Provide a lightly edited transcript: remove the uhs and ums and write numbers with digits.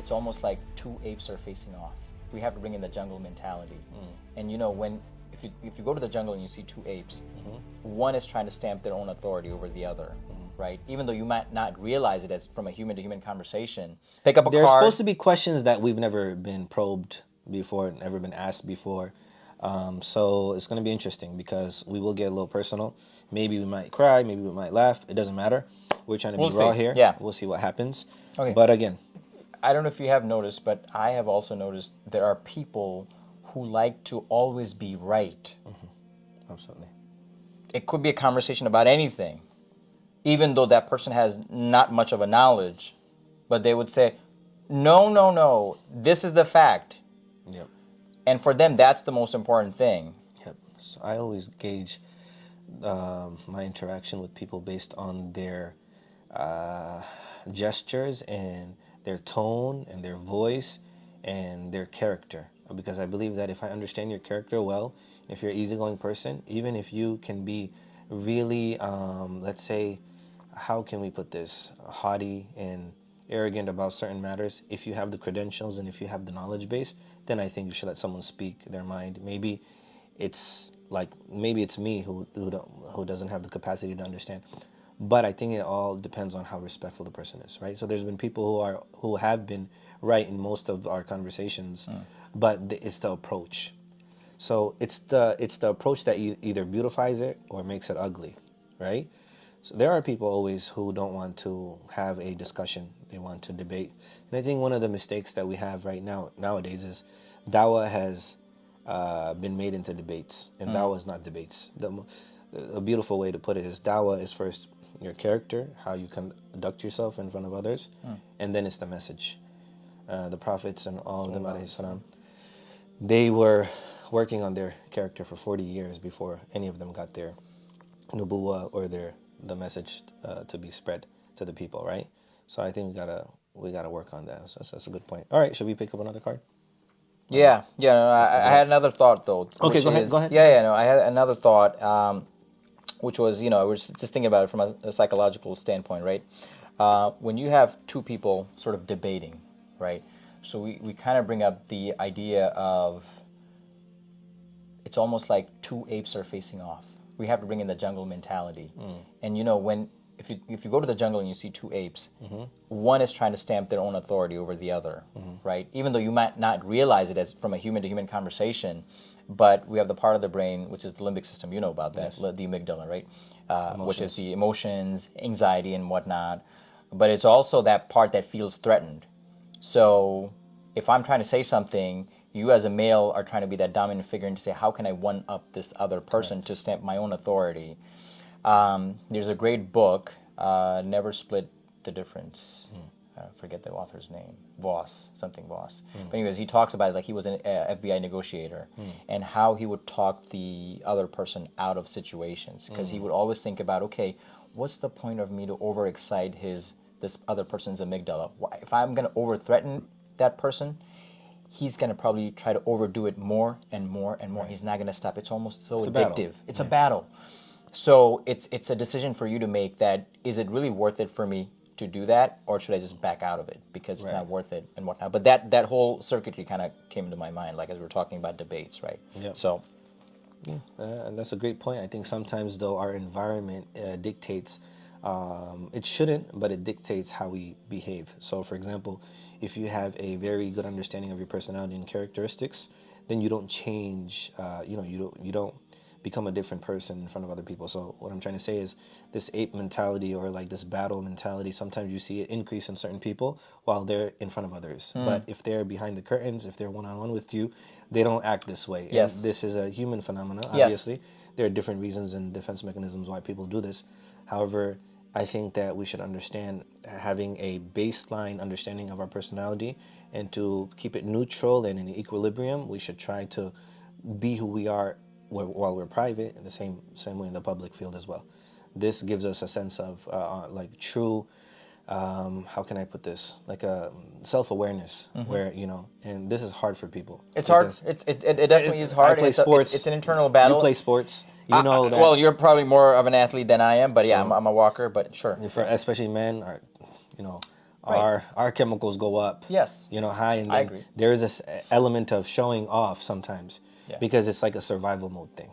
it's almost like two apes are facing off. We have to bring in the jungle mentality. And if you go to the jungle and you see two apes, one is trying to stamp their own authority over the other, right? Even though you might not realize it as from a human to human conversation. Pick up a There's card. supposed to be questions that we've never been probed before, never been asked before. So it's going to be interesting because we will get a little personal. Maybe we might cry, maybe we might laugh. It doesn't matter. We're trying to be raw here. Yeah. We'll see what happens. Okay. But again, I don't know if you have noticed, but I have also noticed there are people who like to always be right. absolutely. It could be a conversation about anything, even though that person has not much of a knowledge, but they would say, no, this is the fact. Yep. And for them, that's the most important thing. Yep. So I always gauge my interaction with people based on their gestures and their tone and their voice and their character. Because I believe that if I understand your character well, if you're an easygoing person, even if you can be really, let's say, how can we put this, haughty and arrogant about certain matters, if you have the credentials and if you have the knowledge base, then I think you should let someone speak their mind. Maybe it's me who doesn't have the capacity to understand. But I think it all depends on how respectful the person is, right? So there's been people who have been right in most of our conversations, but it's the approach. So it's the approach that either beautifies it or makes it ugly, right? So there are people always who don't want to have a discussion; they want to debate. And I think one of the mistakes that we have nowadays is dawah has been made into debates, and dawah is not debates. A beautiful way to put it is dawah is first your character, how you conduct yourself in front of others, and then it's the message. The prophets and all of them, alayhi salam, they were working on their character for 40 years before any of them got their nubuwah or the message to be spread to the people, right? So I think we gotta work on that. So that's a good point. All right, should we pick up another card? Yeah. No, I had another thought though. Okay, go ahead. Yeah, no, I had another thought, which was, I was just thinking about it from a psychological standpoint, right? When you have two people sort of debating, right? So we kind of bring up the idea of it's almost like two apes are facing off. We have to bring in the jungle mentality. And if you go to the jungle and you see two apes, one is trying to stamp their own authority over the other, right? Even though you might not realize it as from a human to human conversation, but we have the part of the brain, which is the limbic system, you know about that, the amygdala, right? Which is the emotions, anxiety, and whatnot. But it's also that part that feels threatened. So if I'm trying to say something, you as a male are trying to be that dominant figure and to say, how can I one-up this other person to stamp my own authority? There's a great book, Never Split the Difference. I forget the author's name. Voss. But anyways, he talks about it like he was an FBI negotiator and how he would talk the other person out of situations. Because he would always think about, okay, what's the point of me to overexcite this other person's amygdala? If I'm going to over-threaten that person, he's going to probably try to overdo it more and more and more. He's not going to stop. It's almost so addictive. It's a battle. So it's a decision for you to make that, is it really worth it for me to do that, or should I just back out of it because it's not worth it and whatnot? But that whole circuitry kind of came into my mind, like as we were talking about debates, right? Yep. So. And that's a great point. I think sometimes, though, our environment dictates, it shouldn't, but it dictates how we behave. So, for example, if you have a very good understanding of your personality and characteristics, then you don't change, you don't become a different person in front of other people. So what I'm trying to say is this ape mentality or like this battle mentality, sometimes you see it increase in certain people while they're in front of others. But if they're behind the curtains, if they're one-on-one with you, they don't act this way. Yes. And this is a human phenomenon, Yes. obviously. There are different reasons and defense mechanisms why people do this. However, I think that we should understand having a baseline understanding of our personality, and to keep it neutral and in equilibrium, we should try to be who we are while we're private, in the same way in the public field as well. This gives us a sense of like true, how can I put this? Like a self-awareness, where and this is hard for people. It's hard. It definitely is hard. I play sports. It's an internal battle. You play sports. You know that. Well, you're probably more of an athlete than I am, but yeah, I'm a walker. But sure. Especially men are, Right. our chemicals go up. Yes. You know, high, and I then agree. there is this element of showing off sometimes Yeah. because it's like a survival mode thing.